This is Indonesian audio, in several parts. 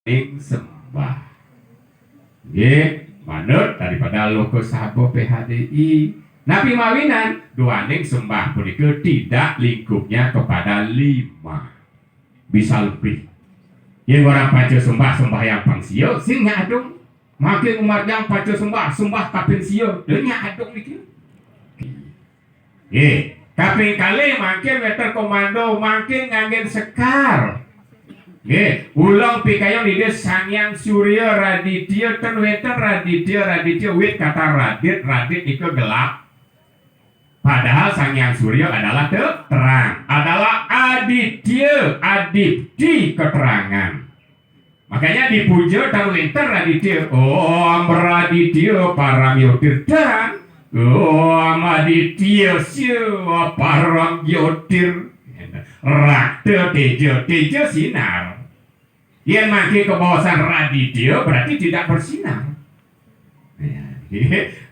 sembah. Manut daripada logo sabo PHDI. Nabi mawinan duaning sembah punika tidak lingkupnya kepada 5, bisa lebih. Yang orang pacu sembah yang pangsio sing adung. Makin umat yang pacu sembah kapin sio denya adung iki. Kaping kali makin meter komando makin nganggen sekar. Ulang pikayon ide Sangyang Surya Raditya ten weten Raditya wit kata radit itu gelap. Padahal Sangyang Surya adalah terang, adalah adipti keterangan. Makanya dipuja ten weten Raditya. Om Raditya Paramyotir dan Om Aditya Siwa Paramyotir. Rakte tejo sinar. Yang makin ke bawasan Raditya berarti tidak bersinar.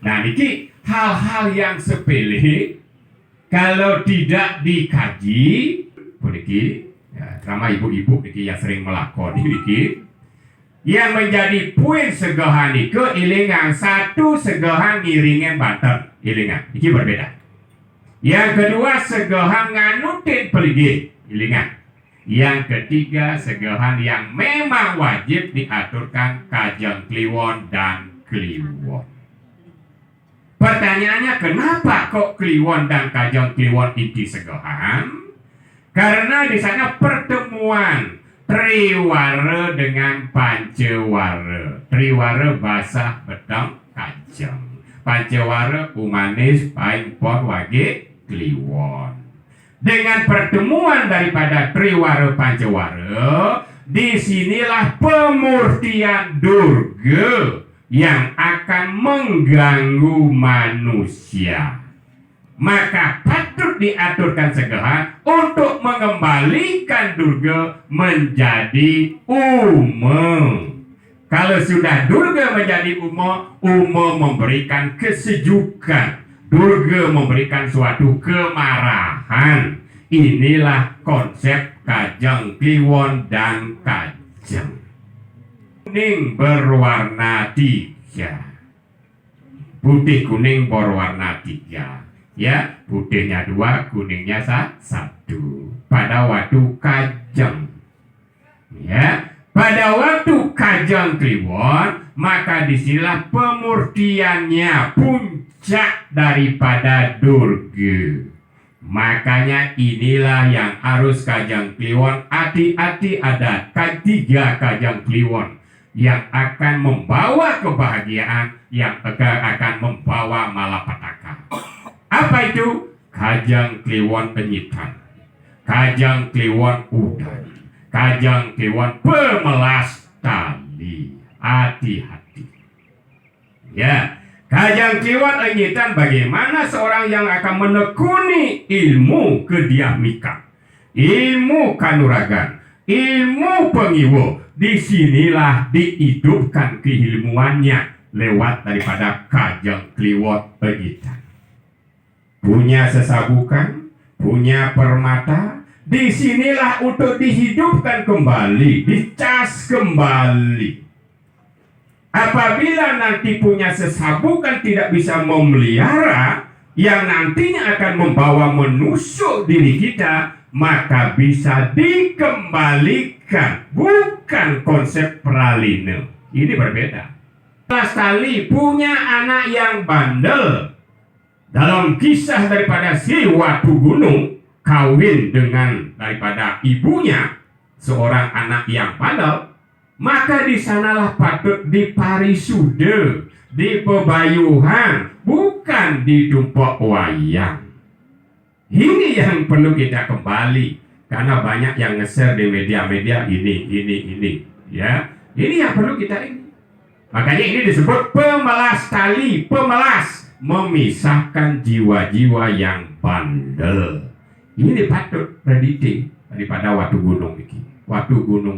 Nah ini hal-hal yang sepele kalau tidak dikaji, begini, sama ibu-ibu yang sering melakoni begini, yang menjadi poin segahan itu ilingan satu segahan ngiringin banter ilingan, ini berbeda. Yang kedua segahan nganutin peligi ilingan. Yang ketiga segahan yang memang wajib diaturkan kajang kliwon dan kliwon. Pertanyaannya kenapa kok kliwon dan kajang kliwon itu segahan? Karena di sana pertemuan Triwara dengan Pancawara. Triwara basah bedang kajang. Pancawara umanis paingpon wage kliwon. Dengan pertemuan daripada Triwara Pancawara, disinilah pemurtian Durga yang akan mengganggu manusia. Maka patut diaturkan segera untuk mengembalikan Durga menjadi Uma. Kalau sudah Durga menjadi Uma memberikan kesejukan. Durga memberikan suatu kemarahan. Inilah konsep kajang kliwon dan kajang. Kuning berwarna 3. Putih kuning berwarna 3. Ya, putihnya 2, kuningnya 1. Pada waktu kajang. Ya, pada waktu kajang kliwon, maka disinilah pemurtiannya puncak daripada Durga. Makanya inilah yang harus kajang kliwon hati-hati ada 3 kajang kliwon yang akan membawa kebahagiaan, yang akan membawa malapetaka. Apa itu? Kajang kliwon penyitan, kajang kliwon udan, kajang kliwon pemelas tali. Hati-hati. Ya, kajang kliwon penyitan bagaimana seorang yang akan menekuni ilmu kediamikan, ilmu kanuragan, ilmu pengiwo. Disinilah dihidupkan keilmuannya lewat daripada kajang kliwon penyitan. Punya sesabukan, punya permata, disinilah untuk dihidupkan kembali, dicas kembali. Apabila nanti punya sesabukan tidak bisa memelihara, yang nantinya akan membawa menusuk diri kita, maka bisa dikembalikan. Bukan konsep praline. Ini berbeda. Lestari punya anak yang bandel. Dalam kisah daripada si Watu Gunung kawin dengan daripada ibunya seorang anak yang bandel, maka di sanalah patut diparisuda, dipebayuhan, bukan ditumpuk wayang. Ini yang perlu kita kembali, karena banyak yang nge-share di media-media ini, ya. Ini yang perlu kita ini. Makanya ini disebut pemelas tali, pemelas, memisahkan jiwa-jiwa yang bandel. Ini patut prediksi daripada Watu Gunung ini. Watu Gunung.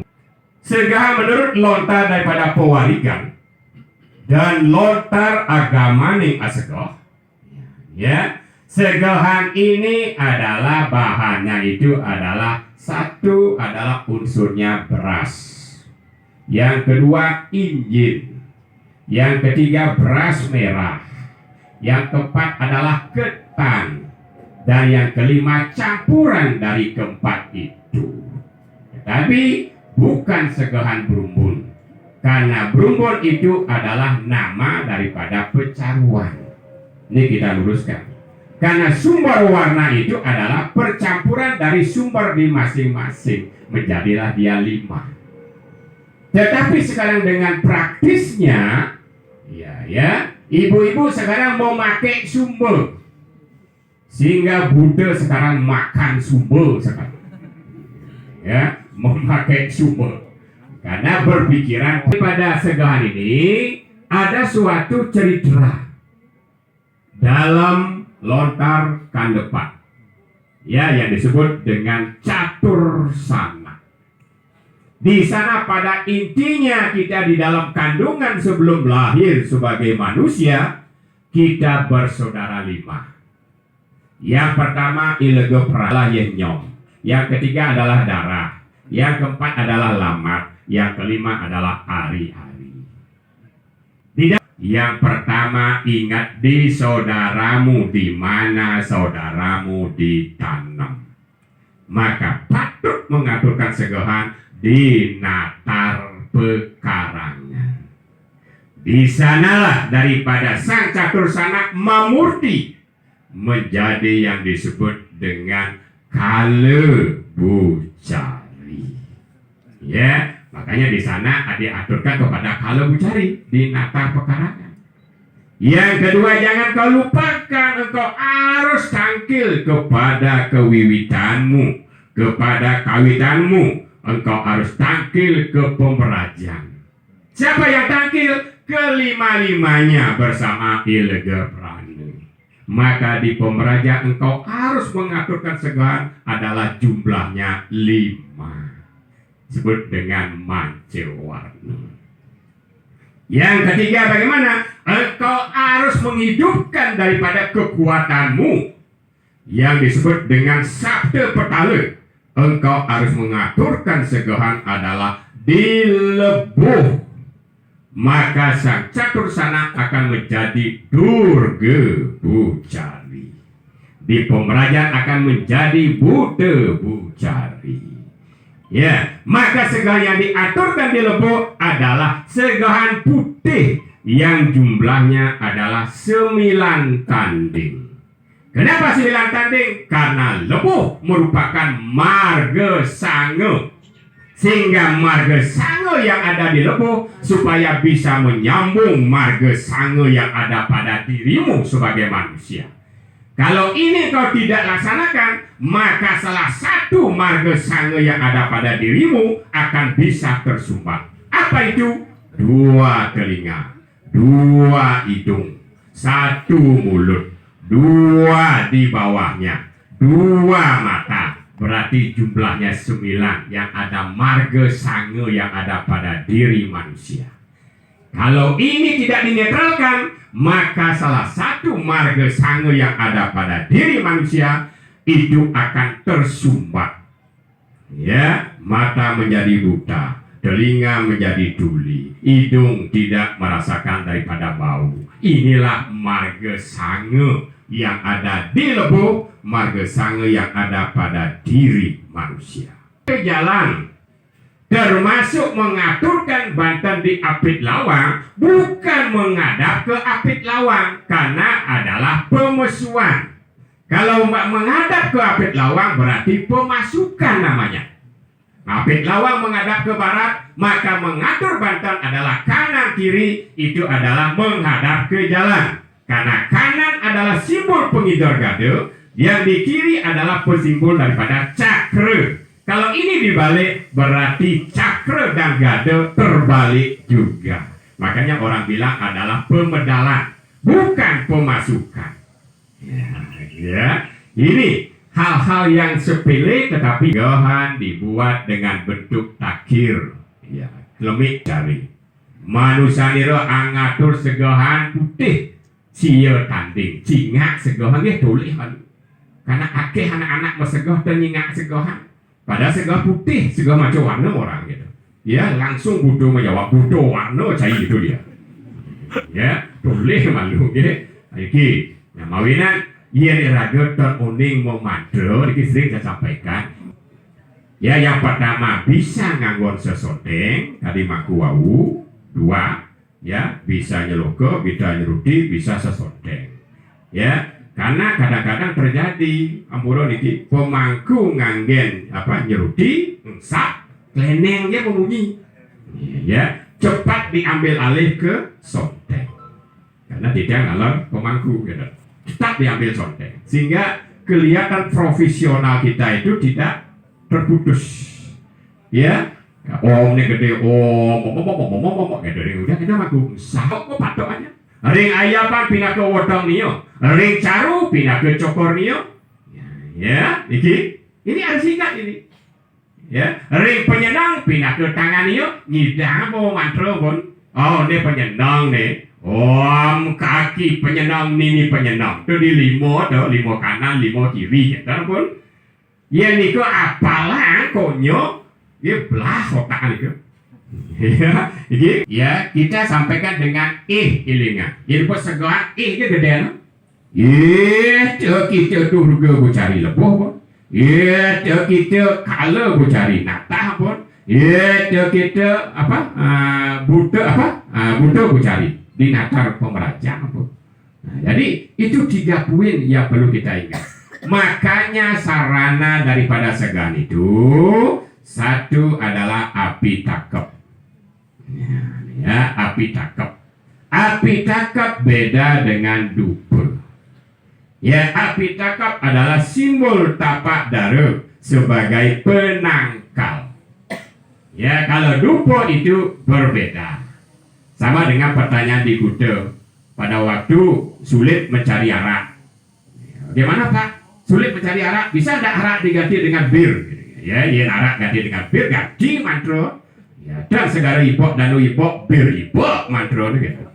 Segala menurut lontar daripada pewarigan dan lontar agama ning asegoh, ya, segahan ini adalah bahannya itu adalah satu adalah unsurnya beras. Yang kedua injin. Yang ketiga beras merah. Yang keempat adalah ketan. Dan yang kelima campuran dari keempat itu. Tetapi bukan segahan Brumbun. Karena Brumbun itu adalah nama daripada pecaruan. Ini kita luruskan. Karena sumber warna itu adalah percampuran dari sumber di masing-masing. Menjadilah dia 5. Tetapi sekarang dengan praktisnya, ya, ibu-ibu sekarang mau pakai sumber. Sehingga Buddha sekarang makan sumber sekarang. Ya, memakai sumber. Karena berpikiran pada segahan ini ada suatu cerita dalam lontar kandepan, ya, yang disebut dengan catur sana. Di sana pada intinya kita di dalam kandungan sebelum lahir sebagai manusia, kita bersaudara 5. Yang pertama ilege prala yenyom, yang ketiga adalah darah, yang keempat adalah lamat, yang kelima adalah ari-ari. Yang pertama ingat di saudaramu, di mana saudaramu ditanam. Maka patut mengaturkan segahan di natar pekarangan. Di sanalah daripada sang catur sana mamurti menjadi yang disebut dengan kale bucari. Ya, makanya di sana diaturkan kepada kale bucari di natar pekarangan. Yang kedua, jangan kau lupakan, engkau harus tangkil kepada kewiwitanmu, kepada kawitanmu. Engkau harus tangkil ke pemerajan. Siapa yang tangkil? Kelima-limanya bersama ilege prane. Maka di pemeraja engkau harus mengaturkan segahan adalah jumlahnya 5. Sebut dengan mancil warna. Yang ketiga bagaimana? Engkau harus menghidupkan daripada kekuatanmu yang disebut dengan sabda petala. Engkau harus mengaturkan segahan adalah dilebuh. Maka sang catur sana akan menjadi durga bucari. Di pemerajan akan menjadi Buddha bucari. Ya, maka segahan yang diaturkan di lebuh adalah segahan putih yang jumlahnya adalah 9 tanding. Kenapa 9 tanding? Karena lebuh merupakan marga sange. Sehingga marga sange yang ada di lebuh supaya bisa menyambung marga sange yang ada pada dirimu sebagai manusia. Kalau ini kau tidak laksanakan, maka salah satu marga sange yang ada pada dirimu akan bisa tersumbat. Apa itu? 2 telinga, 2 hidung, 1 mulut, 2 di bawahnya, 2 mata. Berarti jumlahnya 9 yang ada marga sange yang ada pada diri manusia. Kalau ini tidak dinetralkan, maka salah satu marga sange yang ada pada diri manusia itu akan tersumbat. Ya, mata menjadi buta, telinga menjadi tuli, hidung tidak merasakan daripada bau. Inilah marga sange yang ada di lebuh, marga sange yang ada pada diri manusia. Jalan termasuk mengaturkan Banten di Apit Lawang, bukan menghadap ke Apit Lawang, karena adalah pemesuan. Kalau menghadap ke Apit Lawang berarti pemasukan namanya. Apit Lawang menghadap ke barat, maka mengatur Banten adalah kanan kiri, itu adalah menghadap ke jalan. Karena kanan adalah simbol pengidor gade, yang di kiri adalah pensimbol daripada cakra. Kalau ini dibalik, berarti cakra dan gade terbalik juga. Makanya orang bilang adalah pemedalan, bukan pemasukan. Ya. Ini hal-hal yang sepele, tetapi gahan dibuat dengan bentuk takir. Ya, lemik cari. Manusia niro angatur segahan putih. Cia tanding, cingak segahan dia tulis kan. Karena akeh anak-anak mesegah dan nyingak segahan. Padahal segah putih, segah macam warna orang gitu. Ya, langsung bodoh menjawab bodoh warna cai itu dia. Ya, boleh malu ya. Iki, nah mawinan iya raga teruning mau madro, iki sering saya sampaikan. Ya, yang pertama bisa nganggon sesoteng, tadi maku wau, dua, ya bisa nyelogo, bisa nyerudi, bisa sesoteng. Ya, karena kadang-kadang terjadi ampura niki pemangku nganggen apa nyerudi, sak, klenengnya membunyi. Ya, cepat diambil alih ke sonteng. Karena tidak ngalor pemangku gitu. Tetap diambil sonteng. Sehingga kelihatan profesional kita itu tidak terputus. Ya, om ini gede om gede udah kita maku sahok kok patokannya. Ring ayapan pindah ke wodong niyo, ring caru pindah ke cokor niyo. Ya, ini harus ingat ini. Ya, ring penyenang pindah ke tangan niyo, ngidang mau mantra pun. Oh, ini penyenang nih. Om kaki penyenang nini penyenang. Itu di limo kanan, limo kiri, gitu pun. Ya niku apalah konyo, ya belah otak niku. Ya, kita sampaikan dengan ilinga. Ini pun segoan ke gedean. Kita durga cari leboh pun. Kita kala cari natah pun. Kita apa? Buta cari di natar pemerajaan pun. Nah, jadi itu 3 poin yang perlu kita ingat. Makanya sarana daripada segan itu satu adalah api takep. Ya, api takep. Api takep beda dengan dupa. Ya, api takep adalah simbol tapak dara sebagai penangkal. Ya, kalau dupa itu berbeda. Sama dengan pertanyaan di kuda pada waktu sulit mencari arak. Bagaimana Pak? Sulit mencari arak, bisa tidak arak diganti dengan bir? Ya, arak ganti dengan bir, ganti mantra. Ya, dan segala ipok danu ipok bir ipok mantra gitu.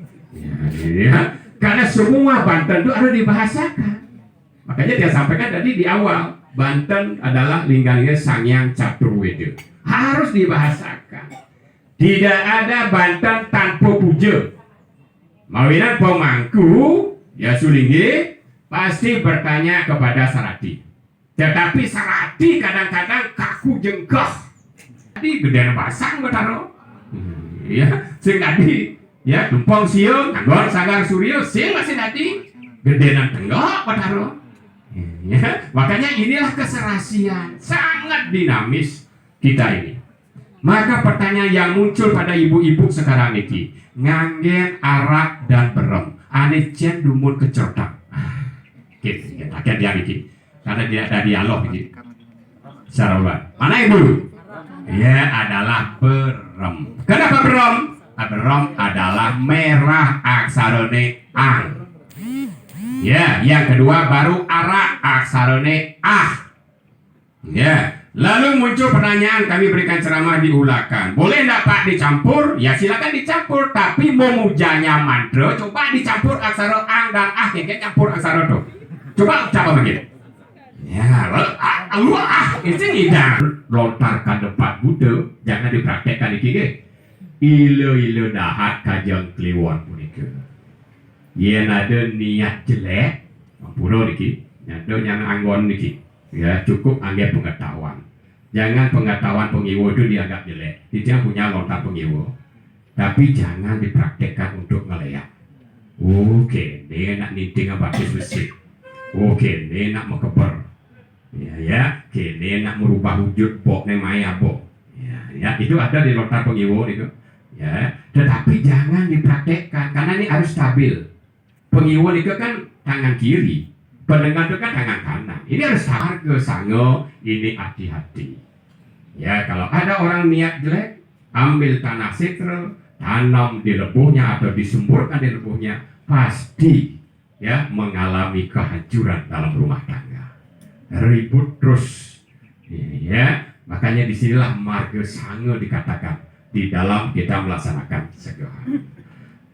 Ya, karena semua Banten itu harus dibahasakan. Makanya dia sampaikan tadi di awal, Banten adalah lingkungannya Sangyang Caturweda. Harus dibahasakan. Tidak ada Banten tanpa puja. Mawinan pemangku ya sulinggi pasti bertanya kepada Sarati. Tetapi Sarati kadang-kadang kaku jengkah. Tadi gedean pasang betaro. Ya, sing tadi ya tumpang sio, nganggon sagar suryo, sing masih tadi gedean tenggok betaro. Ya, makanya inilah keserasian sangat dinamis kita ini. Maka pertanyaan yang muncul pada ibu-ibu sekarang ini, nganggen arak dan berem, ane cen dumur kecerdak. Gitu, akhirnya dia bikin, karena dia ada dialog gitu. Secara ulang, mana ibu? Ya adalah berem. Kenapa berem? Berem adalah merah aksarane ang. Ya, yang kedua baru arak aksarane ah. Ya. Lalu muncul pertanyaan, kami berikan ceramah diulakan. Boleh enggak Pak dicampur? Ya silakan dicampur, tapi memujanya mantra coba dicampur aksara ang dan ah, kayak campur aksara tuh. Coba begitu. Ya, lu itu tidak lontarkan depan Buddha, jangan dipraktekkan iki. Ilo dahat kajang kliwon punika. Yen ada niat jelek, mampura niki, nyado yang anggon niki. Ya cukup anggap pengetahuan. Jangan pengetahuan pengiwo itu dianggap jelek. Tidak punya lontar pengiwo. Tapi jangan dipraktekkan untuk ngeleyak. Oke, dia nak ninting abakis besi. Oke, dia nak mekeber. Ya, kini nak merubah wujud bok ne maya bok. Ya, itu ada di lontar pengiwo itu. Ya, tetapi jangan dipraktekkan karena ini harus stabil. Pengiwo itu kan tangan kiri. Pendengar itu kan tangan kanan. Ini harus harga sango, ini hati-hati. Ya, kalau ada orang niat jelek, ambil tanah setre, tanam di lebuhnya atau disemburkan di lebuhnya, pasti ya mengalami kehancuran dalam rumah tangga. Ribut terus. Ya, makanya disinilah marga sango dikatakan di dalam kita melaksanakan segahan.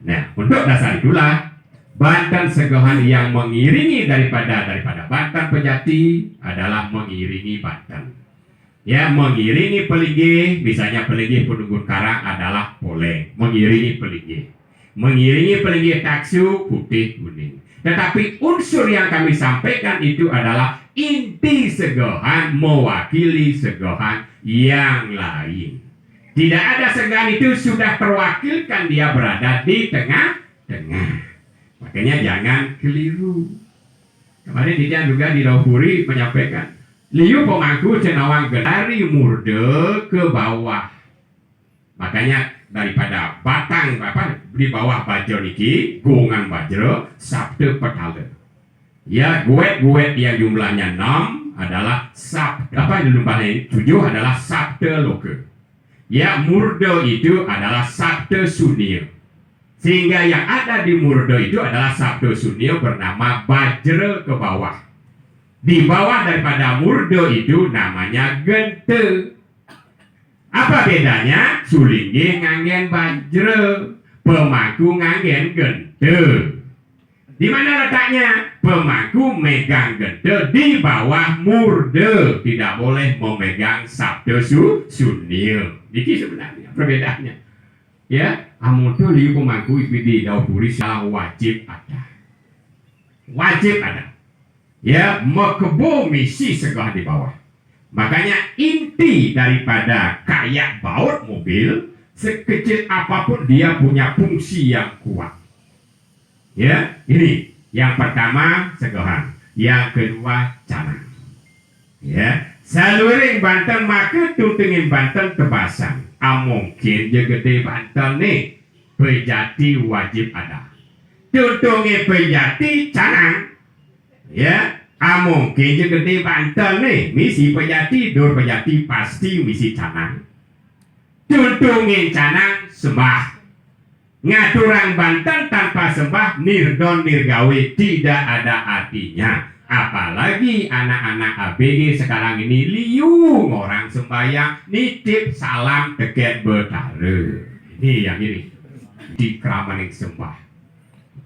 Nah, untuk dasar itulah Banten Segohan yang mengiringi daripada Banten Pejati adalah mengiringi Banten. Ya, mengiringi peligih, misalnya peligih penunggun karang adalah poleng, mengiringi peligih. Mengiringi peligih taksu putih kuning. Tetapi unsur yang kami sampaikan itu adalah inti segohan mewakili segohan yang lain. Tidak ada segohan itu sudah terwakilkan, dia berada di tengah-tengah. Makanya jangan keliru. Kemarin dia juga di Laupuri menyampaikan, liu pemangku cenawang dari murde ke bawah. Makanya daripada batang di bawah bajro niki, gongan bajro, sabte petale. Ya, guet yang jumlahnya 6 adalah jumlahnya 7 adalah sabte loke. Ya, murde itu adalah sabte sunil. Sehingga yang ada di murde itu adalah sabte sunil bernama bajro ke bawah. Di bawah daripada murdo itu namanya gente. Apa bedanya? Sulinggi nganggen bajre, pemangku nganggen gente. Di mana letaknya? Pemangku megang gente di bawah murde, tidak boleh memegang sabda sunil. Ini sebenarnya perbedaannya. Ya, amun tuh liu pemangku di Laupuri salah wajib ada. Wajib ada. Ya, mekebo misi segah di bawah. Makanya inti daripada kayak baut mobil, sekecil apapun dia punya fungsi yang kuat. Ya, ini yang pertama segohan, yang kedua canang. Ya, saluring Banten maka tutungin Banten tebasan. Mungkin je gede Banten nih, pejati wajib ada. Tutungin pejati canang. Ya, mungkin je gede Banten nih, misi pejati, dur pejati pasti misi canang. Tuntungin canang sembah. Ngaturang Banten tanpa sembah nirdon nirgawe tidak ada artinya. Apalagi anak-anak ABG sekarang ini liu orang sembahyang nitip salam teket betare. Ini yang ini di kramaning sembah.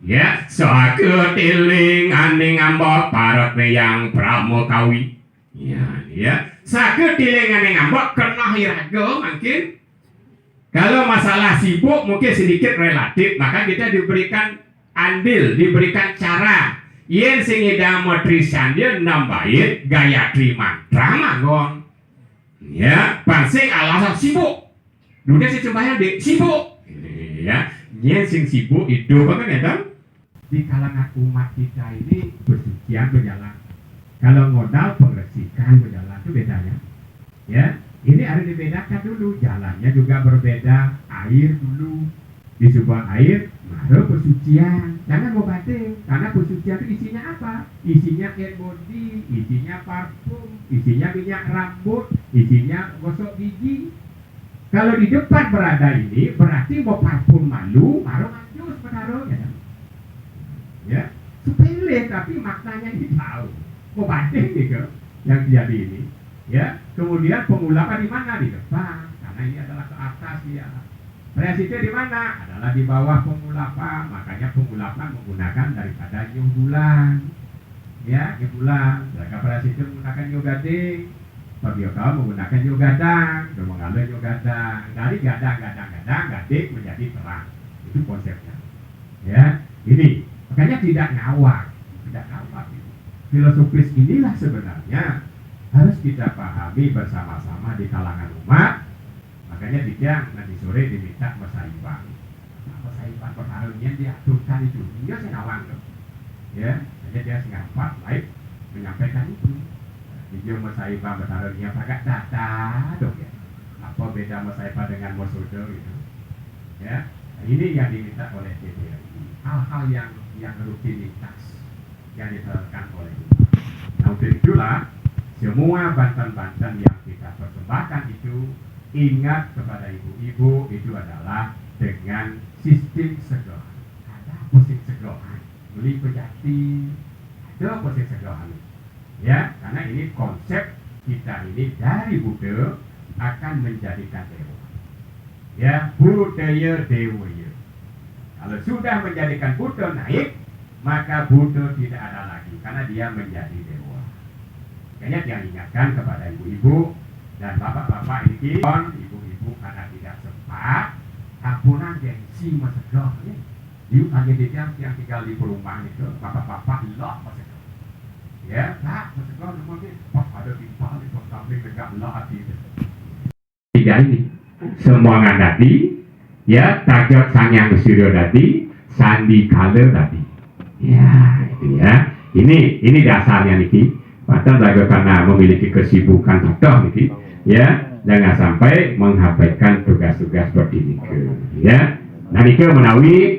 Ya, soake tiling aning ambok parat yang pramokawi. Ya, sake tiling aning ambok kena hiraga mungkin. Kalau masalah sibuk mungkin sedikit relatif, maka kita diberikan andil, diberikan cara. Yen sing edang matrisan dia 6 bait gayatri mantra manggon. Ya, pansing alasan sibuk. Dunia si sembahyang dek sibuk. Ya, yen sing sibuk itu apa kan? Di kalangan umat kita ini bersucian berjalan. Kalau modal pengesikan berjalan itu bedanya. Ya, ini harus dibedakan dulu. Jalannya juga berbeda. Air dulu di sebuah air, baru persucian. Jangan mau batin, karena persucian itu isinya apa? Isinya air body, isinya parfum, isinya minyak rambut, isinya gosok gigi. Kalau di depan berada ini berarti mau parfum malu, baru manjus menaruh ya. Ya, sepele tapi maknanya tahu. Mau batin gitu yang terjadi ini. Ya, kemudian pengulapan di mana? Di depan, karena ini adalah ke atas ya. Presiden di mana? Adalah di bawah pengulapan. Makanya pengulapan menggunakan daripada nyugulan. Ya, nyugulan. Jika presiden menggunakan nyugading, Pabioka menggunakan nyugadang, mengalir nyugadang. Dari gadang, gading menjadi terang. Itu konsepnya. Ya, ini. Makanya tidak ngawak. Filosofis inilah sebenarnya harus kita pahami bersama-sama di kalangan umat. Makanya dia nanti sore diminta masaibang. Masaibang perharunnya diaturkan itu. Dia senawang loh. Ya, hanya dia sengapat baik menyampaikan itu. Dia masaibang perharunnya pakai data dong ya. Apa beda masaibang dengan mosodo itu? Ya, nah, ini yang diminta oleh TPRI. Hal-hal yang rutinitas yang diterapkan oleh umat. Nah, untuk itulah semua bantuan-bantuan yang kita persembahkan itu, ingat kepada ibu-ibu itu adalah dengan sistem segohan. Ada posisi segohan, beli pejati, ada posisi segohan. Ya, karena ini konsep kita ini dari Buddha akan menjadikan dewa. Ya, budaya dewaya. Kalau sudah menjadikan Buddha naik, maka Buddha tidak ada lagi karena dia menjadi dewa. Makanya dia ingatkan kepada ibu-ibu Dan bapak-bapak ini, ibu-ibu karena tidak sempat, ampunan gengsi masegah nih. Yuk agak yang tinggal di perumahan itu, bapak-bapak loh masegah. Ya, tak masegah namanya, ada timpal itu kambing megah loh hati itu. Tiga ini, semua ngandati, ya tajot sangyang suryo tadi, sandi kale tadi. Ya, itu ya. Ini dasarnya niki. Padahal bagi karena memiliki kesibukan tokoh niki, ya jangan sampai mengabaikan tugas-tugas seperti ini, ya. Nah niki menawi